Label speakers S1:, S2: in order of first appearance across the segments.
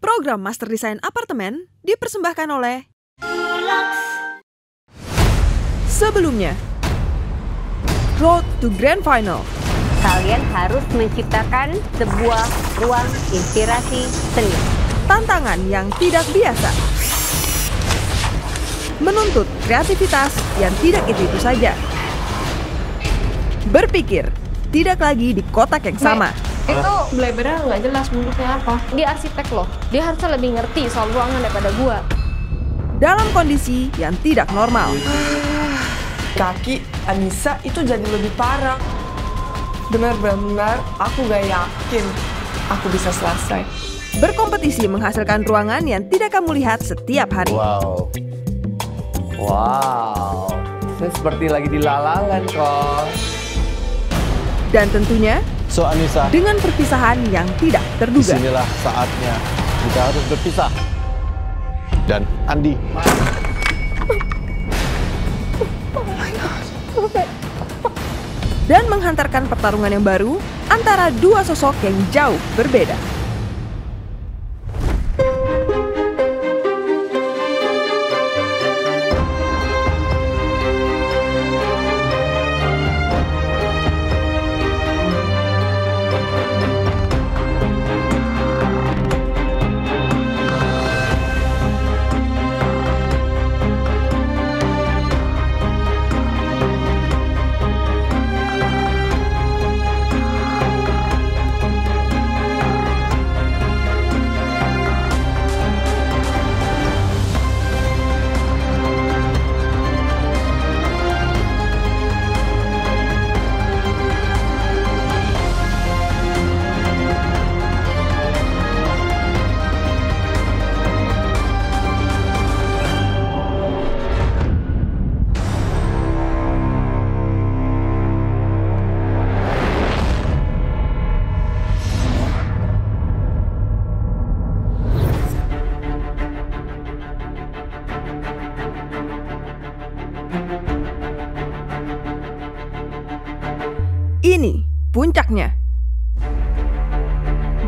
S1: Program Master Desain Apartemen dipersembahkan oleh sebelumnya Road to Grand Final.
S2: Kalian harus menciptakan sebuah ruang inspirasi seni.
S1: Tantangan yang tidak biasa. Menuntut kreativitas yang tidak itu saja. Berpikir tidak lagi di kotak yang sama.
S3: Itu blebernya nggak jelas bentuknya apa. Dia arsitek loh, dia harusnya lebih ngerti soal ruangan daripada gua.
S1: Dalam kondisi yang tidak normal.
S4: Kaki Anissa itu jadi lebih parah. Benar-benar aku gak yakin aku bisa selesai.
S1: Berkompetisi menghasilkan ruangan yang tidak kamu lihat setiap hari.
S5: Wow, saya seperti lagi di lalangan kok.
S1: Dan tentunya
S5: So Anissa,
S1: dengan perpisahan yang tidak terduga.
S5: disinilah saatnya kita harus berpisah. Dan Andi.
S1: Dan menghantarkan pertarungan yang baru antara dua sosok yang jauh berbeda. Ini puncaknya.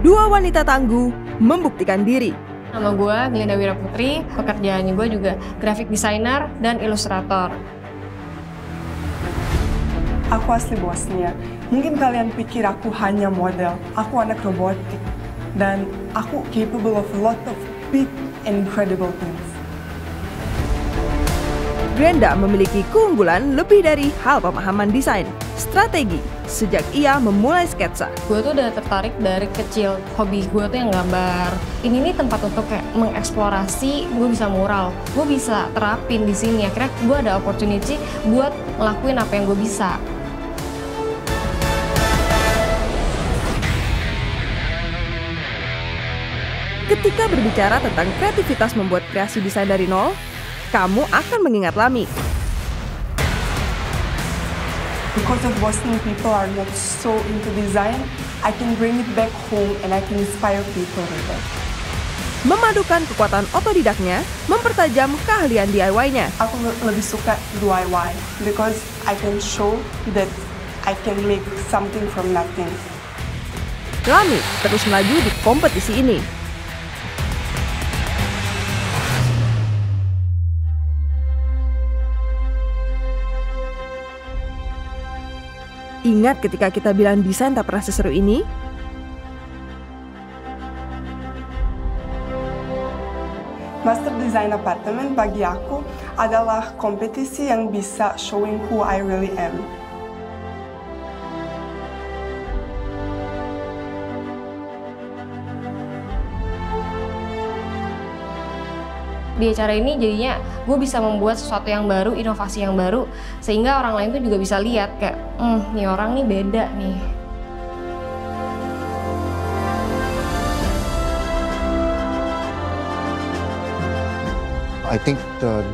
S1: Dua wanita tangguh membuktikan diri.
S3: Nama gue Glinda Wira Putri, pekerjaannya gue juga graphic designer dan ilustrator.
S4: Aku asli Bosnia. Mungkin kalian pikir aku hanya model. Aku anak robotik. Dan aku capable of a lot of big and incredible things.
S1: Glenda memiliki keunggulan lebih dari hal pemahaman desain, strategi, sejak ia memulai sketsa.
S3: Gue tuh udah tertarik dari kecil, hobi gue tuh yang gambar. Ini nih tempat untuk kayak mengeksplorasi, gue bisa mural, gue bisa terapin di sini. Akhirnya gue ada opportunity buat ngelakuin apa yang gue bisa.
S1: Ketika berbicara tentang kreativitas membuat kreasi desain dari nol, kamu akan mengingat Lami.
S4: Because of Bosnian people are not so into design, I can bring it back home and I can inspire people with it.
S1: Memadukan kekuatan otodidaknya, mempertajam keahlian DIY-nya.
S4: Aku lebih suka DIY because I can show that I can make something from nothing.
S1: Lami terus melaju di kompetisi ini. Ingat ketika kita bilang desain tak pernah seseru ini?
S4: Master Design Apartemen bagi aku adalah kompetisi yang bisa showing who I really am.
S3: Di acara ini jadinya gue bisa membuat sesuatu yang baru, inovasi yang baru, sehingga orang lain tuh juga bisa lihat kayak, nih orang nih beda nih.
S6: I think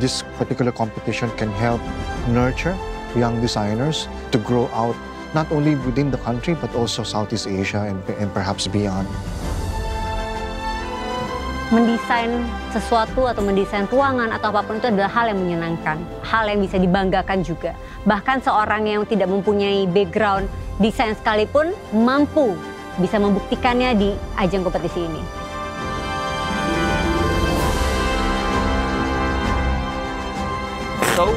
S6: this particular competition can help nurture young designers to grow out not only within the country but also Southeast Asia and perhaps beyond.
S2: Mendesain sesuatu atau mendesain ruangan atau apapun itu adalah hal yang menyenangkan, hal yang bisa dibanggakan juga. Bahkan seorang yang tidak mempunyai background desain sekalipun mampu bisa membuktikannya di ajang kompetisi ini.
S7: So,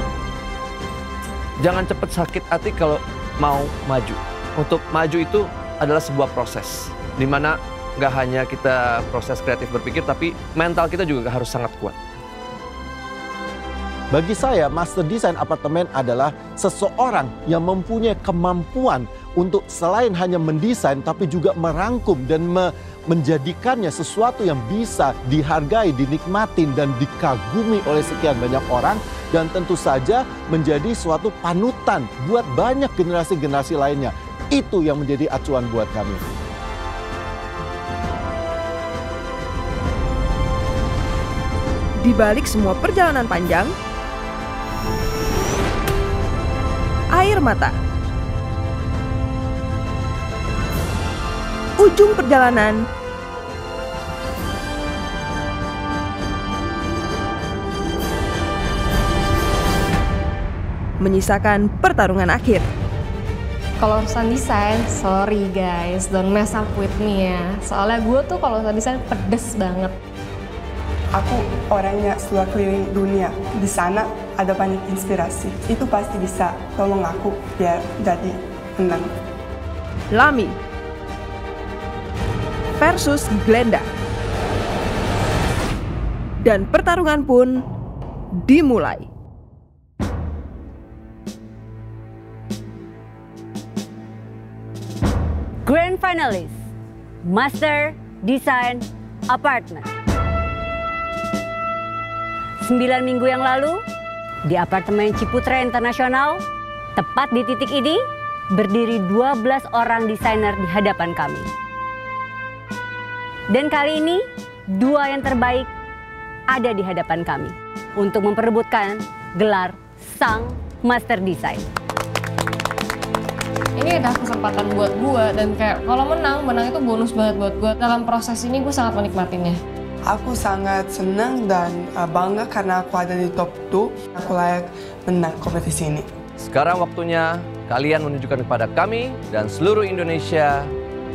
S7: jangan cepat sakit hati kalau mau maju. Untuk maju itu adalah sebuah proses, di mana nggak hanya kita proses kreatif berpikir, tapi mental kita juga harus sangat kuat.
S5: Bagi saya, master desain apartemen adalah seseorang yang mempunyai kemampuan untuk selain hanya mendesain, tapi juga merangkum dan menjadikannya sesuatu yang bisa dihargai, dinikmatin, dan dikagumi oleh sekian banyak orang. Dan tentu saja menjadi suatu panutan buat banyak generasi-generasi lainnya. Itu yang menjadi acuan buat kami.
S1: Di balik semua perjalanan panjang, air mata, ujung perjalanan, menyisakan pertarungan akhir.
S3: Kalau urusan desain, sorry guys, don't mess up with me ya. Soalnya gue tuh kalau urusan desain pedes banget.
S4: Aku orangnya setelah keliling dunia. Di sana ada banyak inspirasi. Itu pasti bisa tolong aku biar jadi menang.
S1: Lami versus Glenda. Dan pertarungan pun dimulai.
S2: Grand Finalist, Master Design Apartment. 9 minggu yang lalu, di apartemen Ciputra Internasional, tepat di titik ini, berdiri 12 orang desainer di hadapan kami. Dan kali ini, 2 yang terbaik ada di hadapan kami untuk memperebutkan gelar Sang Master Design.
S3: Ini adalah kesempatan buat gue dan kayak kalau menang itu bonus banget buat gue. Dalam proses ini gue sangat menikmatinya.
S4: Aku sangat senang dan bangga karena aku ada di top 2. Aku layak menang kompetisi ini.
S7: Sekarang waktunya kalian menunjukkan kepada kami dan seluruh Indonesia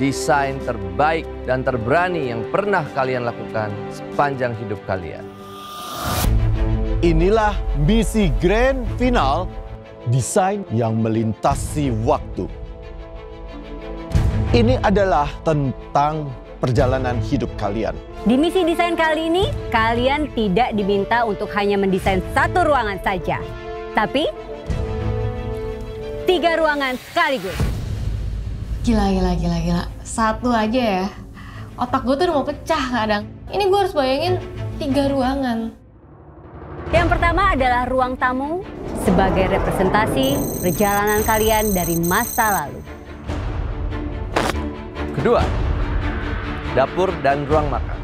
S7: desain terbaik dan terberani yang pernah kalian lakukan sepanjang hidup kalian.
S5: Inilah misi grand final, desain yang melintasi waktu. Ini adalah tentang perjalanan hidup kalian.
S2: Di misi desain kali ini, kalian tidak diminta untuk hanya mendesain 1 ruangan saja, tapi 3 ruangan sekaligus.
S3: Gila. 1 aja ya. Otak gue tuh udah mau pecah kadang. Ini gue harus bayangin 3 ruangan.
S2: Yang pertama adalah ruang tamu sebagai representasi perjalanan kalian dari masa lalu.
S7: Kedua, dapur dan ruang makan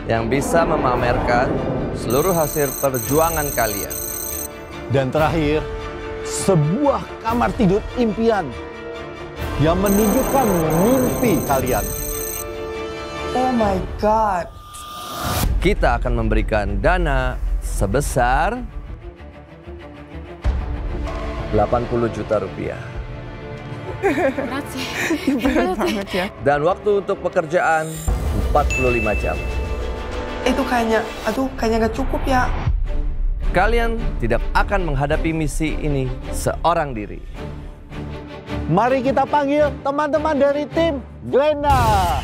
S7: yang bisa memamerkan seluruh hasil perjuangan kalian.
S5: Dan terakhir, sebuah kamar tidur impian yang menunjukkan mimpi kalian.
S4: Oh my God.
S7: Kita akan memberikan dana sebesar 80 juta rupiah.
S3: Berat sih.
S4: Berat banget ya.
S7: Dan waktu untuk pekerjaan 45 jam.
S4: Itu kayaknya gak cukup ya.
S7: Kalian tidak akan menghadapi misi ini seorang diri.
S5: Mari kita panggil teman-teman dari tim Glenda.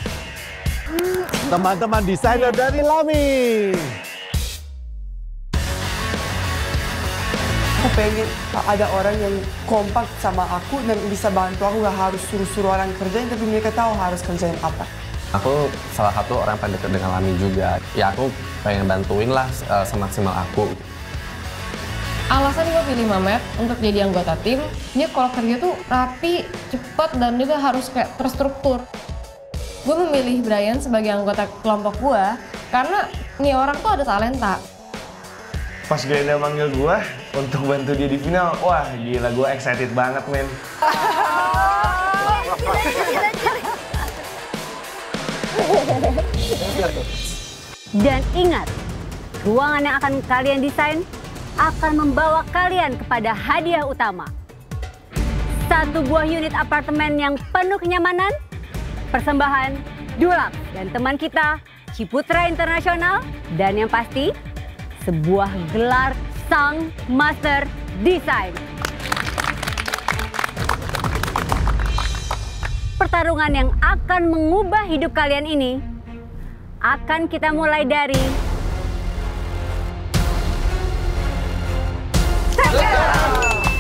S5: Teman-teman desainer dari Lami.
S4: Aku pengen ada orang yang kompak sama aku dan bisa bantu aku, gak harus suruh-suruh orang kerjain, tapi mereka tahu harus kerjain apa.
S8: Aku salah satu orang yang dekat dengan Lami juga. Ya aku pengen bantuin lah semaksimal aku.
S3: Alasan gue pilih Mamet untuk jadi anggota tim, dia kalau kerja tuh rapi, cepat, dan juga harus kayak terstruktur. Gue memilih Brian sebagai anggota kelompok gue karena nih orang tuh ada talenta.
S9: Pas Glenda manggil gue untuk bantu dia di final, wah gila, gue excited banget men.
S2: Dan ingat, ruangan yang akan kalian desain akan membawa kalian kepada hadiah utama. 1 buah unit apartemen yang penuh kenyamanan, persembahan Dulux dan teman kita Ciputra Internasional, dan yang pasti sebuah gelar sang Master Design. Pertarungan yang akan mengubah hidup kalian ini akan kita mulai dari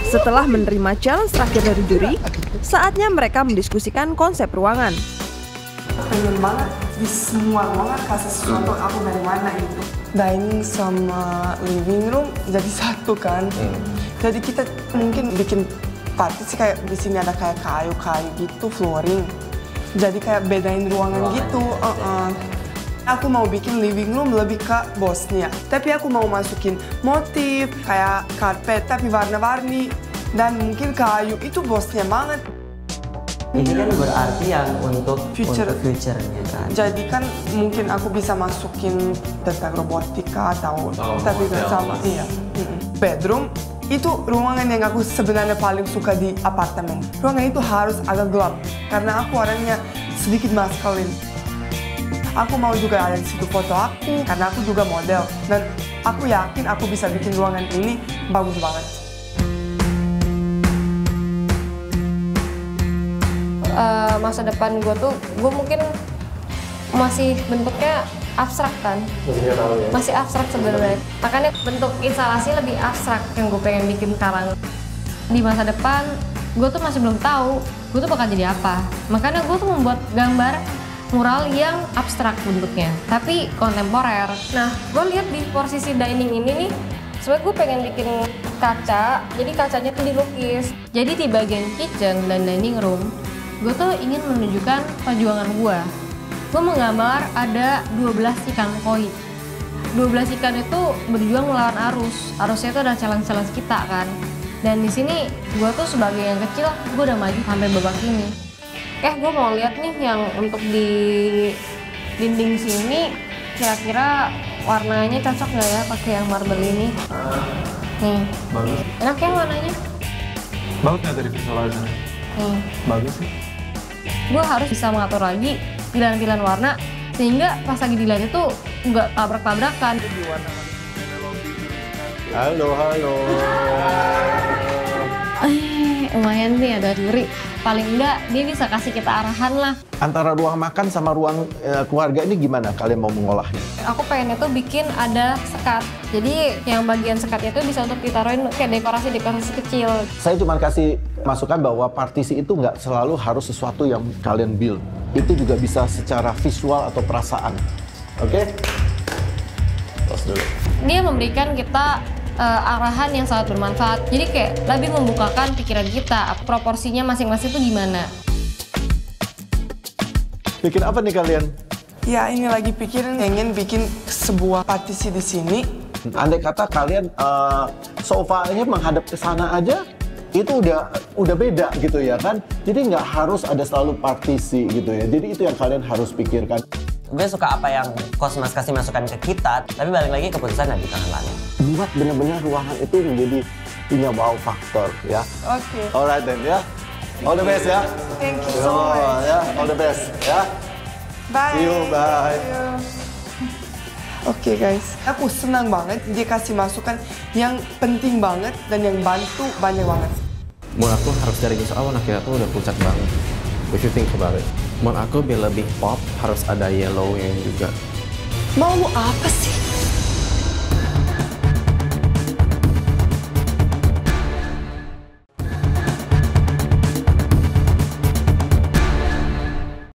S1: Setelah menerima challenge terakhir dari juri, saatnya mereka mendiskusikan konsep ruangan.
S4: Pengen banget di semua ruangan kasih sesuatu aku dari mana gitu. Dining sama living room jadi satu kan. Jadi kita mungkin bikin partisi kayak di sini ada kayak kayu-kayu gitu, flooring. Jadi kayak bedain ruangan gitu. Aku mau bikin living room lebih ke Bosnia. Tapi aku mau masukin motif kayak karpet tapi warna-warni. Dan mungkin kayu itu Bosnia banget.
S10: Ini kan berarti yang untuk future-nya kan.
S4: Jadi kan mungkin aku bisa masukin tentang robotika atau tapi sama iya. Bedroom itu ruangan yang aku sebenarnya paling suka di apartemen. Ruangan itu harus agak gelap karena aku orangnya sedikit maskulin. Aku mau juga ada di situ foto aku karena aku juga model dan aku yakin aku bisa bikin ruangan ini bagus banget.
S3: Masa depan gue tuh, gue mungkin masih bentuknya abstrak kan, masih abstrak sebenarnya. Makanya bentuk instalasi lebih abstrak yang gue pengen bikin sekarang. Di masa depan, gue tuh masih belum tahu gue tuh bakal jadi apa. Makanya gue tuh membuat gambar mural yang abstrak bentuknya, tapi kontemporer. Nah, gue lihat di posisi dining ini nih, sebenarnya gue pengen bikin kaca, jadi kacanya tuh dilukis. Jadi di bagian kitchen dan dining room, gue tuh ingin menunjukkan perjuangan gue. Gue menggambar ada 12 ikan koi. 12 ikan itu berjuang melawan arus. Arusnya itu adalah challenge-challenge kita kan. Dan di sini gue tuh sebagai yang kecil, gue udah maju sampai babak ini. Gue mau lihat nih yang untuk di dinding sini, kira-kira warnanya cocok nggak ya pakai yang marble ini? Nih.
S9: Bagus.
S3: Enak ya warnanya?
S9: Bagus nggak dari visualisasi? Bagus sih.
S3: Gue harus bisa mengatur lagi pilihan-pilihan warna sehingga pas lagi dilihat itu nggak tabrak-tabrakan.
S5: Halo.
S3: Lumayan nih ada juri. Paling enggak dia bisa kasih kita arahan lah.
S5: Antara ruang makan sama ruang keluarga ini gimana kalian mau mengolahnya?
S3: Aku pengennya tuh bikin ada sekat. Jadi yang bagian sekatnya itu bisa untuk ditaruhin kayak dekorasi-dekorasi kecil.
S5: Saya cuma kasih masukan bahwa partisi itu nggak selalu harus sesuatu yang kalian build. Itu juga bisa secara visual atau perasaan. Oke? Tos dulu.
S3: Dia memberikan kita arahan yang sangat bermanfaat. Jadi kayak lebih membukakan pikiran kita, proporsinya masing-masing itu gimana.
S5: Bikin apa nih kalian?
S4: Ya ini lagi pikirin pengen bikin sebuah partisi di sini.
S5: Andai kata kalian sofanya menghadap ke sana aja, itu udah beda gitu ya kan. Jadi nggak harus ada selalu partisi gitu ya. Jadi itu yang kalian harus pikirkan.
S10: Gue suka apa yang Cosmas kasih masukan ke kita, tapi balik lagi keputusan ada di tangan Lani.
S5: Buat benar-benar ruangan itu menjadi punya wow faktor ya.
S4: Oke.
S5: Alright then ya. All the best ya.
S4: Thank you so much.
S5: Ya, all the best ya.
S4: Bye.
S5: See you, bye.
S4: Oke guys, aku senang banget dia kasih masukan yang penting banget dan yang bantu banyak banget.
S8: Menurut aku harus dari soal warna kita tuh udah pucat banget. If you think about it. Menurut aku biar lebih pop harus ada yellow-nya juga.
S4: Mau apa sih?